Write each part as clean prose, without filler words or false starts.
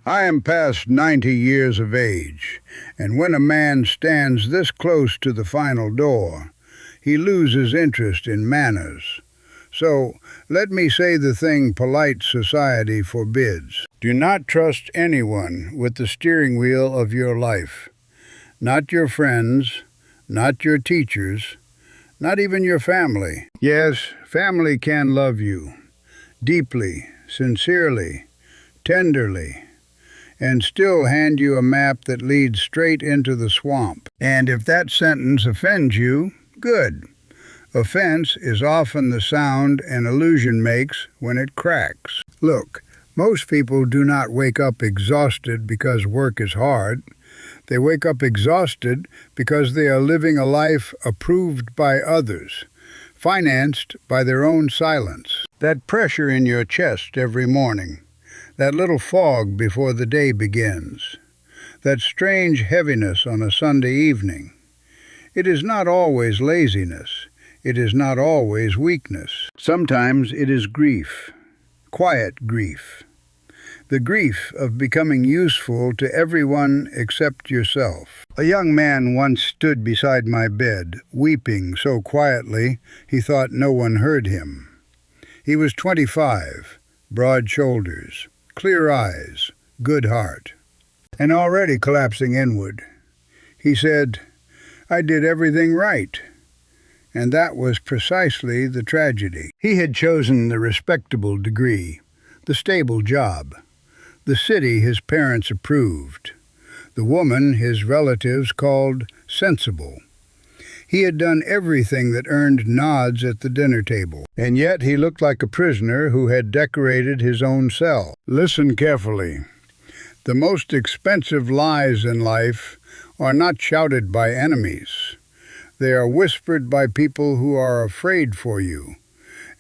I am past 90 years of age, and when a man stands this close to the final door, he loses interest in manners. So, let me say the thing polite society forbids. Do not trust anyone with the steering wheel of your life. Not your friends, not your teachers, not even your family. Yes, family can love you, deeply, sincerely, tenderly, and still hand you a map that leads straight into the swamp. And if that sentence offends you, good. Offense is often the sound an illusion makes when it cracks. Look, most people do not wake up exhausted because work is hard. They wake up exhausted because they are living a life approved by others, financed by their own silence. That pressure in your chest every morning, that little fog before the day begins, that strange heaviness on a Sunday evening. It is not always laziness. It is not always weakness. Sometimes it is grief, quiet grief, the grief of becoming useful to everyone except yourself. A young man once stood beside my bed, weeping so quietly he thought no one heard him. He was 25, broad shoulders, clear eyes, good heart, and already collapsing inward. He said, "I did everything right." And that was precisely the tragedy. He had chosen the respectable degree, the stable job, the city his parents approved, the woman his relatives called sensible. He had done everything that earned nods at the dinner table, and yet he looked like a prisoner who had decorated his own cell. Listen carefully. The most expensive lies in life are not shouted by enemies. They are whispered by people who are afraid for you,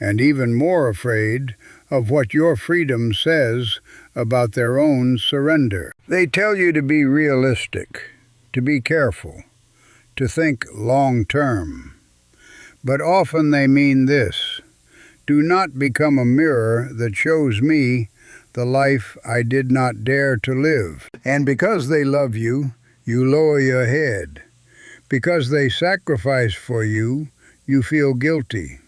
and even more afraid of what your freedom says about their own surrender. They tell you to be realistic, to be careful, to think long-term. But often they mean this: do not become a mirror that shows me the life I did not dare to live. And because they love you, you lower your head. Because they sacrifice for you, you feel guilty.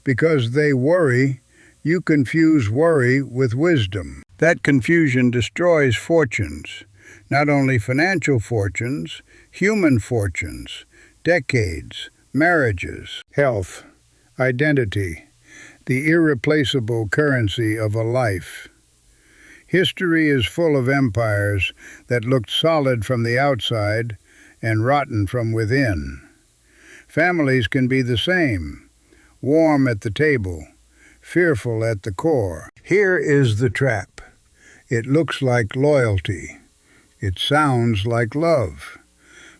Because they worry, you confuse worry with wisdom. That confusion destroys fortunes, not only financial fortunes, human fortunes, decades, marriages, health, identity, the irreplaceable currency of a life. History is full of empires that looked solid from the outside and rotten from within. Families can be the same, warm at the table, fearful at the core. Here is the trap. It looks like loyalty. It sounds like love.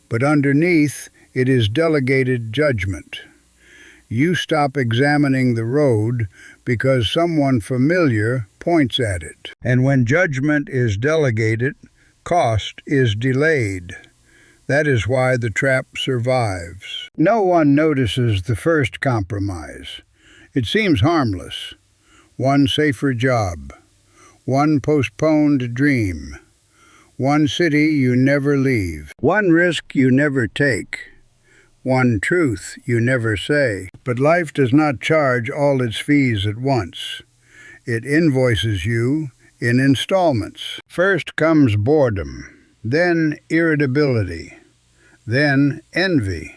But underneath, it is delegated judgment. You stop examining the road because someone familiar points at it. And when judgment is delegated, cost is delayed. That is why the trap survives. No one notices the first compromise. It seems harmless. One safer job. One postponed dream. One city you never leave. One risk you never take. One truth you never say. But life does not charge all its fees at once. It invoices you in installments. First comes boredom, then irritability, then envy,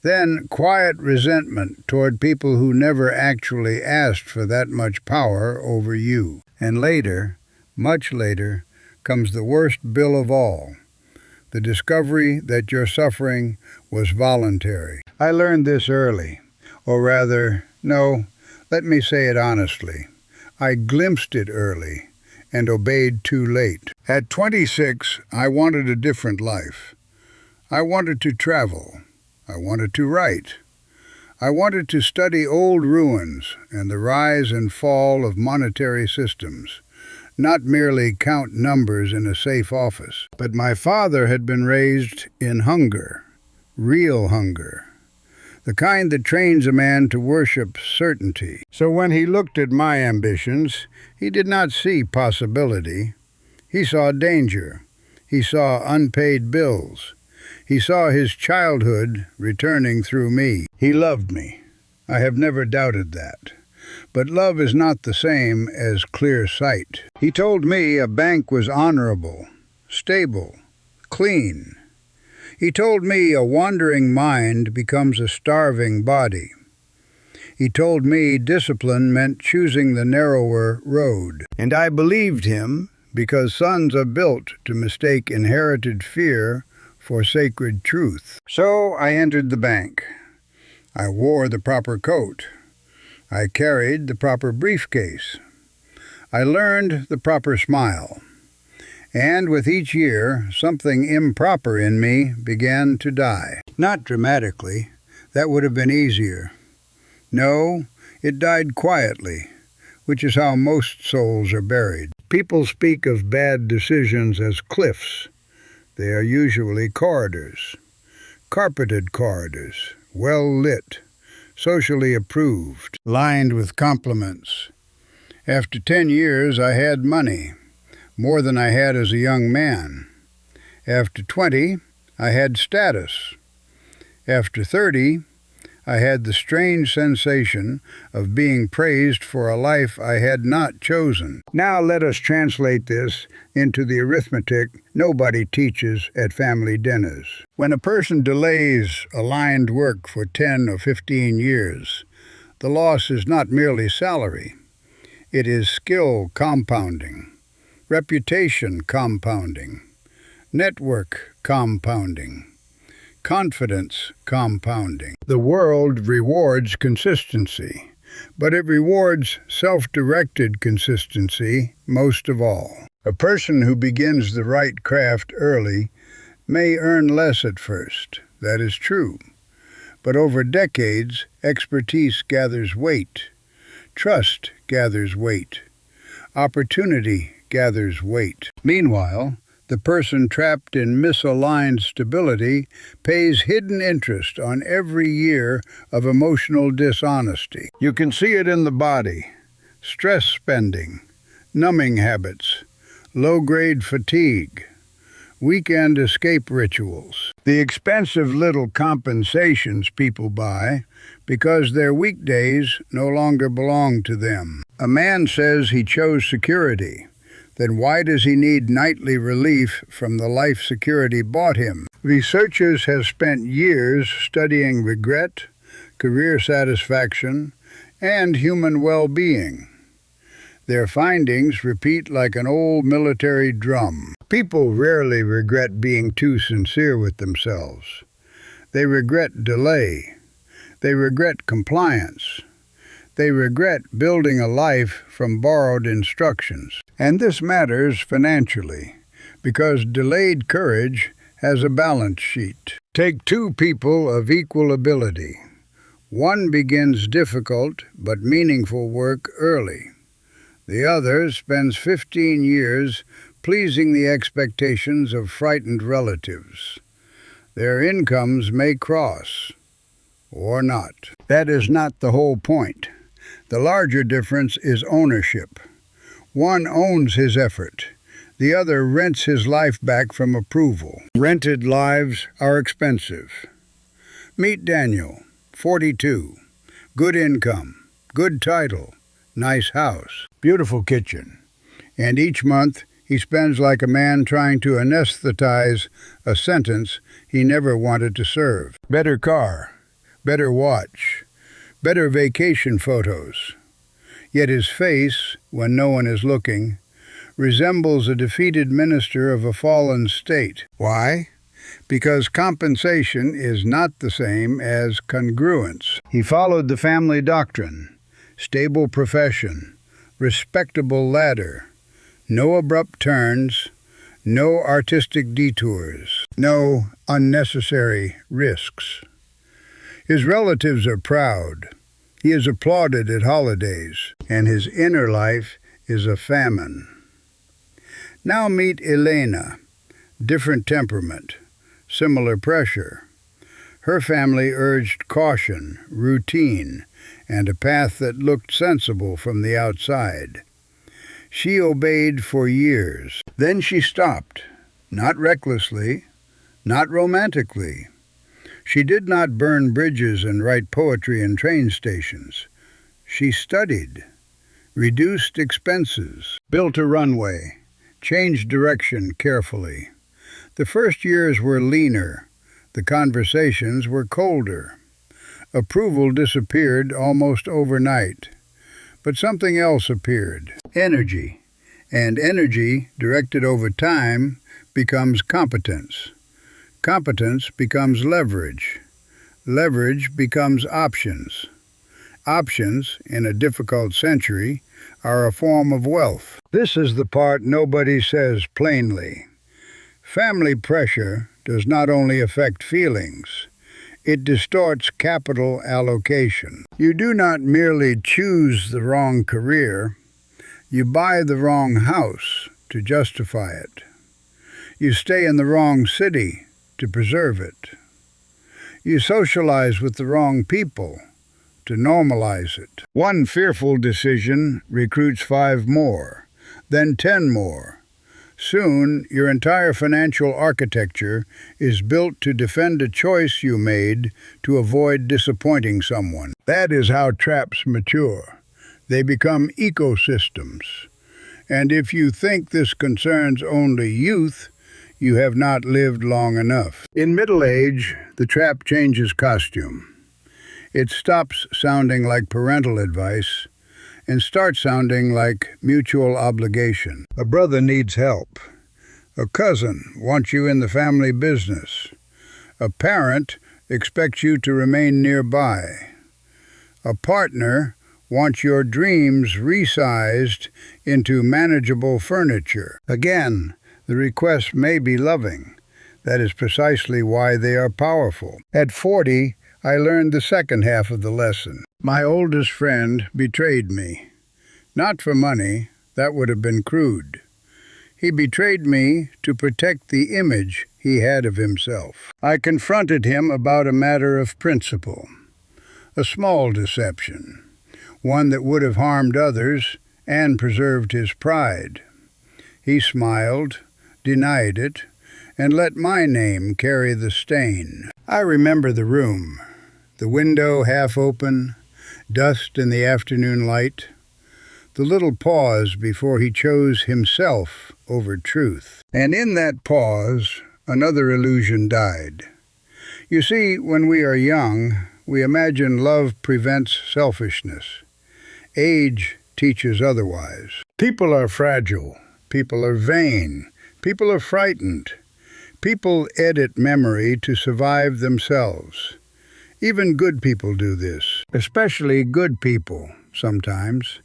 then quiet resentment toward people who never actually asked for that much power over you. And later, much later, comes the worst bill of all, the discovery that your suffering was voluntary. I learned this early, or rather, no, let me say it honestly. I glimpsed it early and obeyed too late. At 26, I wanted a different life. I wanted to travel. I wanted to write. I wanted to study old ruins and the rise and fall of monetary systems, not merely count numbers in a safe office. But my father had been raised in hunger, real hunger, the kind that trains a man to worship certainty. So when he looked at my ambitions, he did not see possibility. He saw danger. He saw unpaid bills. He saw his childhood returning through me. He loved me. I have never doubted that. But love is not the same as clear sight. He told me a bank was honorable, stable, clean. He told me a wandering mind becomes a starving body. He told me discipline meant choosing the narrower road. And I believed him because sons are built to mistake inherited fear for sacred truth. So I entered the bank. I wore the proper coat. I carried the proper briefcase. I learned the proper smile. And with each year, something improper in me began to die. Not dramatically. That would have been easier. No, it died quietly, which is how most souls are buried. People speak of bad decisions as cliffs. They are usually corridors, carpeted corridors, well lit, socially approved, lined with compliments. After 10 years, I had money, more than I had as a young man. After 20, I had status. After 30, I had the strange sensation of being praised for a life I had not chosen. Now let us translate this into the arithmetic nobody teaches at family dinners. When a person delays aligned work for 10 or 15 years, the loss is not merely salary. It is skill compounding, reputation compounding, network compounding, confidence compounding. The world rewards consistency, but it rewards self-directed consistency most of all. A person who begins the right craft early may earn less at first. That is true. But over decades, expertise gathers weight. Trust gathers weight. Opportunity gathers weight. Meanwhile, the person trapped in misaligned stability pays hidden interest on every year of emotional dishonesty. You can see it in the body: stress spending, numbing habits, low-grade fatigue, weekend escape rituals, the expensive little compensations people buy because their weekdays no longer belong to them. A man says he chose security. Then why does he need nightly relief from the life security bought him? Researchers have spent years studying regret, career satisfaction, and human well-being. Their findings repeat like an old military drum. People rarely regret being too sincere with themselves. They regret delay. They regret compliance. They regret building a life from borrowed instructions. And this matters financially, because delayed courage has a balance sheet. Take two people of equal ability. One begins difficult but meaningful work early. The other spends 15 years pleasing the expectations of frightened relatives. Their incomes may cross, or not. That is not the whole point. The larger difference is ownership. One owns his effort. The other rents his life back from approval. Rented lives are expensive. Meet Daniel, 42. Good income, good title, nice house, beautiful kitchen. And each month he spends like a man trying to anesthetize a sentence he never wanted to serve. Better car, better watch, better vacation photos. Yet his face, when no one is looking, resembles a defeated minister of a fallen state. Why? Because compensation is not the same as congruence. He followed the family doctrine: stable profession, respectable ladder, no abrupt turns, no artistic detours, no unnecessary risks. His relatives are proud. He is applauded at holidays, and his inner life is a famine. Now meet Elena, different temperament, similar pressure. Her family urged caution, routine, and a path that looked sensible from the outside. She obeyed for years. Then she stopped, not recklessly, not romantically. She did not burn bridges and write poetry in train stations. She studied, reduced expenses, built a runway, changed direction carefully. The first years were leaner. The conversations were colder. Approval disappeared almost overnight. But something else appeared: energy. And energy, directed over time, becomes competence. Competence becomes leverage. Leverage becomes options. Options, in a difficult century, are a form of wealth. This is the part nobody says plainly. Family pressure does not only affect feelings, it distorts capital allocation. You do not merely choose the wrong career, you buy the wrong house to justify it. You stay in the wrong city to preserve it. You socialize with the wrong people to normalize it. One fearful decision recruits 5 more, then 10 more. Soon, your entire financial architecture is built to defend a choice you made to avoid disappointing someone. That is how traps mature. They become ecosystems. And if you think this concerns only youth, you have not lived long enough. In middle age, the trap changes costume. It stops sounding like parental advice and starts sounding like mutual obligation. A brother needs help. A cousin wants you in the family business. A parent expects you to remain nearby. A partner wants your dreams resized into manageable furniture. Again, the requests may be loving. That is precisely why they are powerful. At 40, I learned the second half of the lesson. My oldest friend betrayed me. Not for money, that would have been crude. He betrayed me to protect the image he had of himself. I confronted him about a matter of principle. A small deception, one that would have harmed others and preserved his pride. He smiled, denied it, and let my name carry the stain. I remember the room, the window half open, dust in the afternoon light, the little pause before he chose himself over truth. And in that pause, another illusion died. You see, when we are young, we imagine love prevents selfishness. Age teaches otherwise. People are fragile. People are vain. People are frightened. People edit memory to survive themselves. Even good people do this, especially good people, sometimes,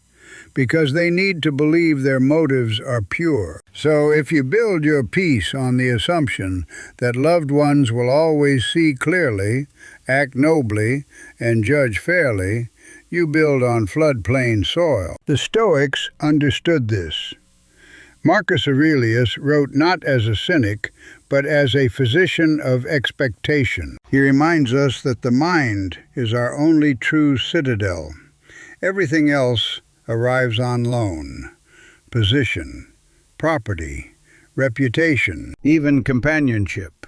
because they need to believe their motives are pure. So if you build your peace on the assumption that loved ones will always see clearly, act nobly, and judge fairly, you build on floodplain soil. The Stoics understood this. Marcus Aurelius wrote not as a cynic, but as a physician of expectation. He reminds us that the mind is our only true citadel. Everything else arrives on loan: position, property, reputation, even companionship.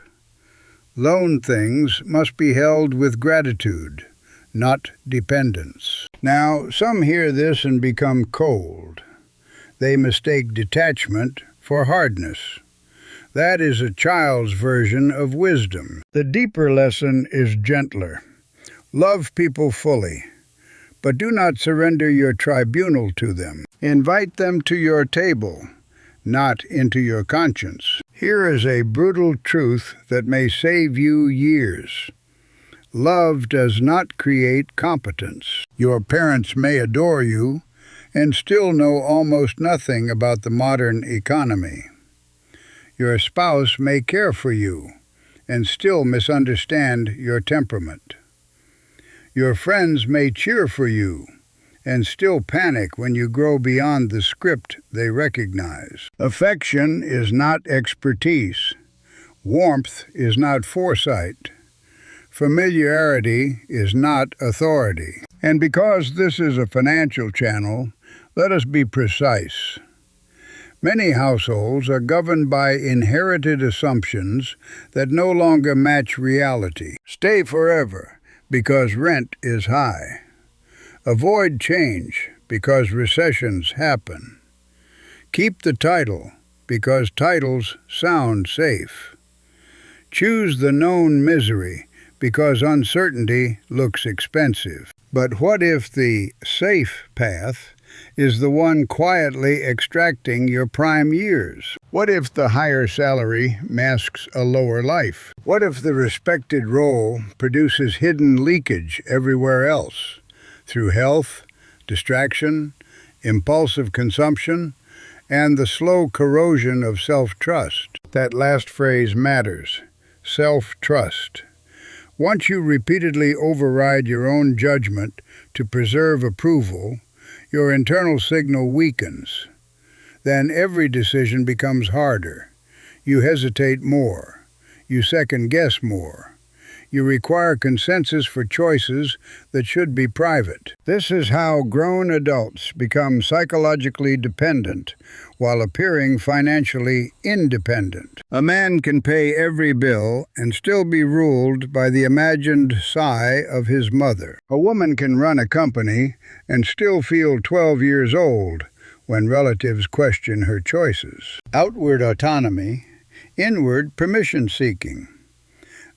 Loan things must be held with gratitude, not dependence. Now, some hear this and become cold. They mistake detachment for hardness. That is a child's version of wisdom. The deeper lesson is gentler. Love people fully, but do not surrender your tribunal to them. Invite them to your table, not into your conscience. Here is a brutal truth that may save you years. Love does not create competence. Your parents may adore you and still know almost nothing about the modern economy. Your spouse may care for you and still misunderstand your temperament. Your friends may cheer for you and still panic when you grow beyond the script they recognize. Affection is not expertise. Warmth is not foresight. Familiarity is not authority. And because this is a financial channel, let us be precise. Many households are governed by inherited assumptions that no longer match reality. Stay forever because rent is high. Avoid change because recessions happen. Keep the title because titles sound safe. Choose the known misery because uncertainty looks expensive. But what if the safe path is the one quietly extracting your prime years? What if the higher salary masks a lower life? What if the respected role produces hidden leakage everywhere else? Through health, distraction, impulsive consumption, and the slow corrosion of self-trust. That last phrase matters. Self-trust. Once you repeatedly override your own judgment to preserve approval, your internal signal weakens. Then every decision becomes harder. You hesitate more. You second-guess more. You require consensus for choices that should be private. This is how grown adults become psychologically dependent while appearing financially independent. A man can pay every bill and still be ruled by the imagined sigh of his mother. A woman can run a company and still feel 12 years old when relatives question her choices. Outward autonomy, inward permission-seeking.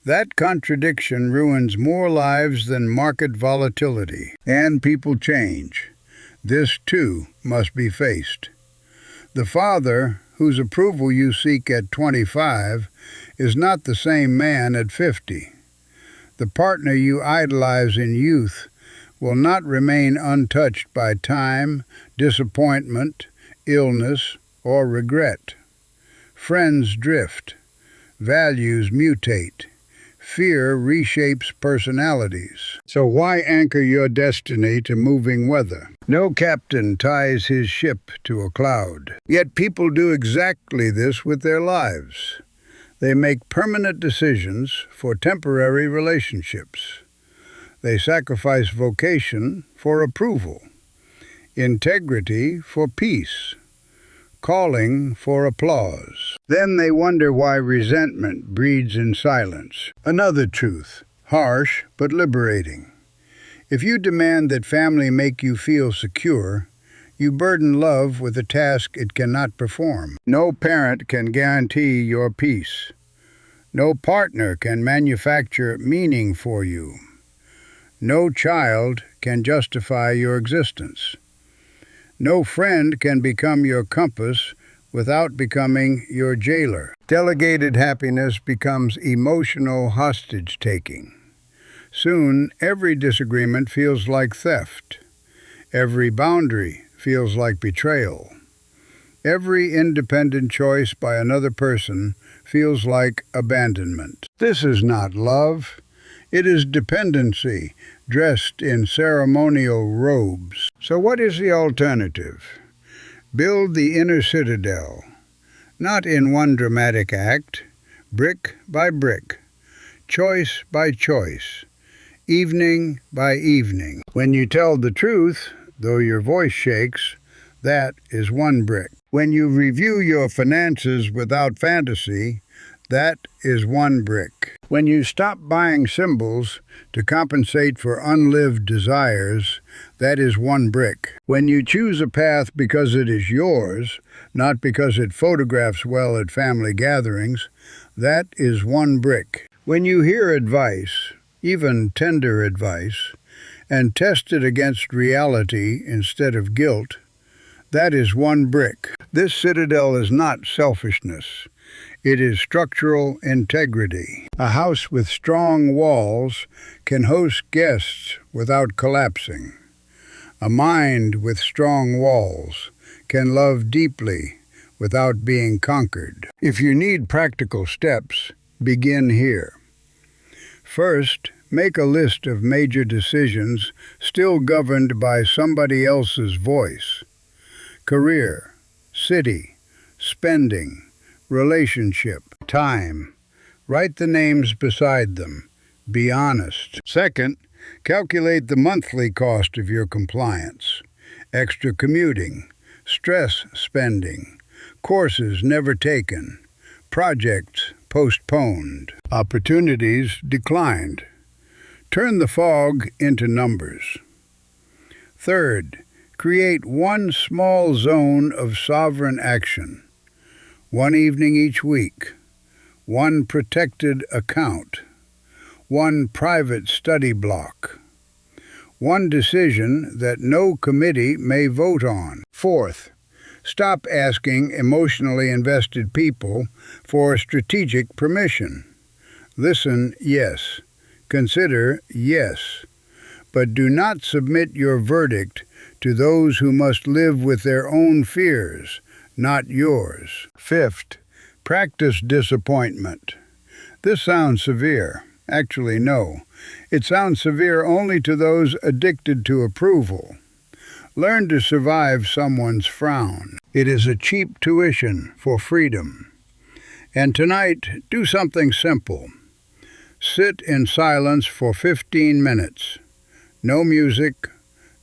That contradiction ruins more lives than market volatility. And people change. This, too, must be faced. The father whose approval you seek at 25 is not the same man at 50. The partner you idolize in youth will not remain untouched by time, disappointment, illness, or regret. Friends drift. Values mutate. Fear reshapes personalities. So why anchor your destiny to moving weather? No captain ties his ship to a cloud. Yet people do exactly this with their lives. They make permanent decisions for temporary relationships. They sacrifice vocation for approval, integrity for peace, calling for applause. Then they wonder why resentment breeds in silence. Another truth, harsh but liberating. If you demand that family make you feel secure, you burden love with a task it cannot perform. No parent can guarantee your peace. No partner can manufacture meaning for you. No child can justify your existence. No friend can become your compass without becoming your jailer. Delegated happiness becomes emotional hostage-taking. Soon, every disagreement feels like theft. Every boundary feels like betrayal. Every independent choice by another person feels like abandonment. This is not love. It is dependency, dressed in ceremonial robes. So what is the alternative? Build the inner citadel, not in one dramatic act, brick by brick, choice by choice, evening by evening. When you tell the truth, though your voice shakes, that is one brick. When you review your finances without fantasy, that is one brick. When you stop buying symbols to compensate for unlived desires, that is one brick. When you choose a path because it is yours, not because it photographs well at family gatherings, that is one brick. When you hear advice, even tender advice, and test it against reality instead of guilt, that is one brick. This citadel is not selfishness. It is structural integrity. A house with strong walls can host guests without collapsing. A mind with strong walls can love deeply without being conquered. If you need practical steps, begin here. First, make a list of major decisions still governed by somebody else's voice. Career, city, spending, relationship, time. Write the names beside them. Be honest. Second, calculate the monthly cost of your compliance. Extra commuting, stress spending, courses never taken, projects postponed, opportunities declined. Turn the fog into numbers. Third, create one small zone of sovereign action, one evening each week, one protected account, one private study block, one decision that no committee may vote on. Fourth, stop asking emotionally invested people for strategic permission. Listen, yes. Consider, yes. But do not submit your verdict to those who must live with their own fears, not yours. Fifth, practice disappointment. This sounds severe. Actually, no. It sounds severe only to those addicted to approval. Learn to survive someone's frown. It is a cheap tuition for freedom. And tonight, do something simple. Sit in silence for 15 minutes. No music,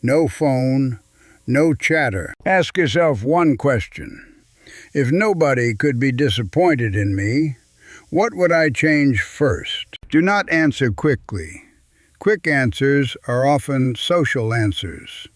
no phone, no chatter. Ask yourself one question. If nobody could be disappointed in me, what would I change first? Do not answer quickly. Quick answers are often social answers.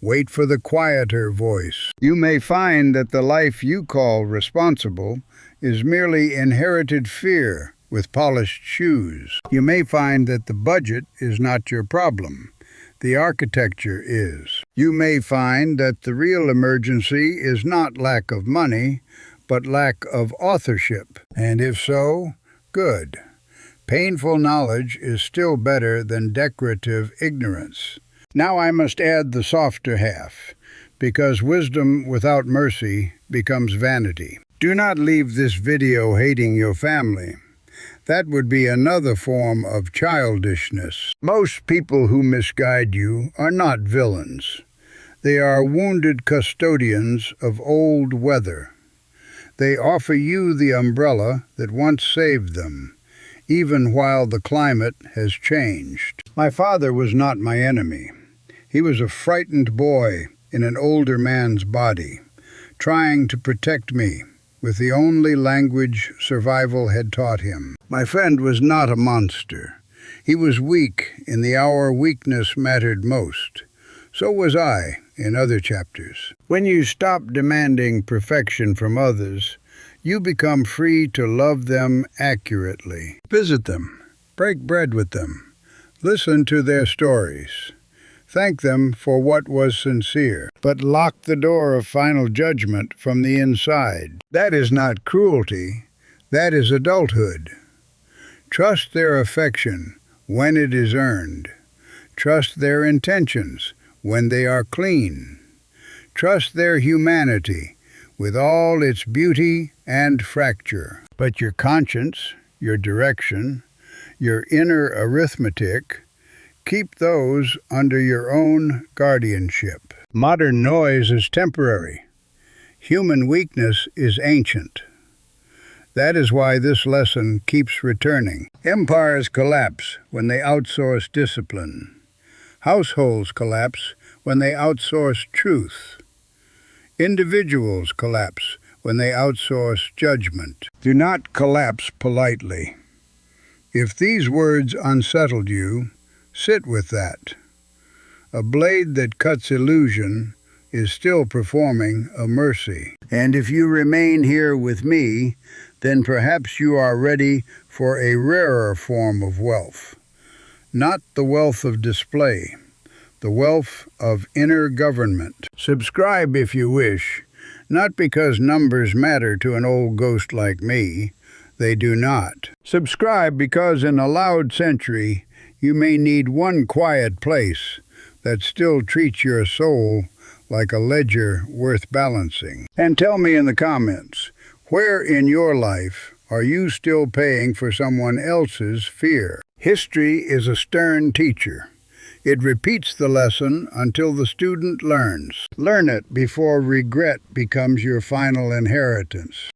Wait for the quieter voice. You may find that the life you call responsible is merely inherited fear with polished shoes. You may find that the budget is not your problem. The architecture is. You may find that the real emergency is not lack of money, but lack of authorship. And if so, good. Painful knowledge is still better than decorative ignorance. Now I must add the softer half, because wisdom without mercy becomes vanity. Do not leave this video hating your family. That would be another form of childishness. Most people who misguide you are not villains. They are wounded custodians of old weather. They offer you the umbrella that once saved them, even while the climate has changed. My father was not my enemy. He was a frightened boy in an older man's body, trying to protect me with the only language survival had taught him. My friend was not a monster. He was weak in the hour weakness mattered most. So was I in other chapters. When you stop demanding perfection from others, you become free to love them accurately. Visit them. Break bread with them. Listen to their stories. Thank them for what was sincere, but lock the door of final judgment from the inside. That is not cruelty. That is adulthood. Trust their affection when it is earned. Trust their intentions when they are clean. Trust their humanity with all its beauty and fracture. But your conscience, your direction, your inner arithmetic, keep those under your own guardianship. Modern noise is temporary. Human weakness is ancient. That is why this lesson keeps returning. Empires collapse when they outsource discipline. Households collapse when they outsource truth. Individuals collapse when they outsource judgment. Do not collapse politely. If these words unsettled you, sit with that. A blade that cuts illusion is still performing a mercy. And if you remain here with me, then perhaps you are ready for a rarer form of wealth. Not the wealth of display, the wealth of inner government. Subscribe if you wish, not because numbers matter to an old ghost like me. They do not. Subscribe because in a loud century, you may need one quiet place that still treats your soul like a ledger worth balancing. And tell me in the comments, where in your life are you still paying for someone else's fear? History is a stern teacher. It repeats the lesson until the student learns. Learn it before regret becomes your final inheritance.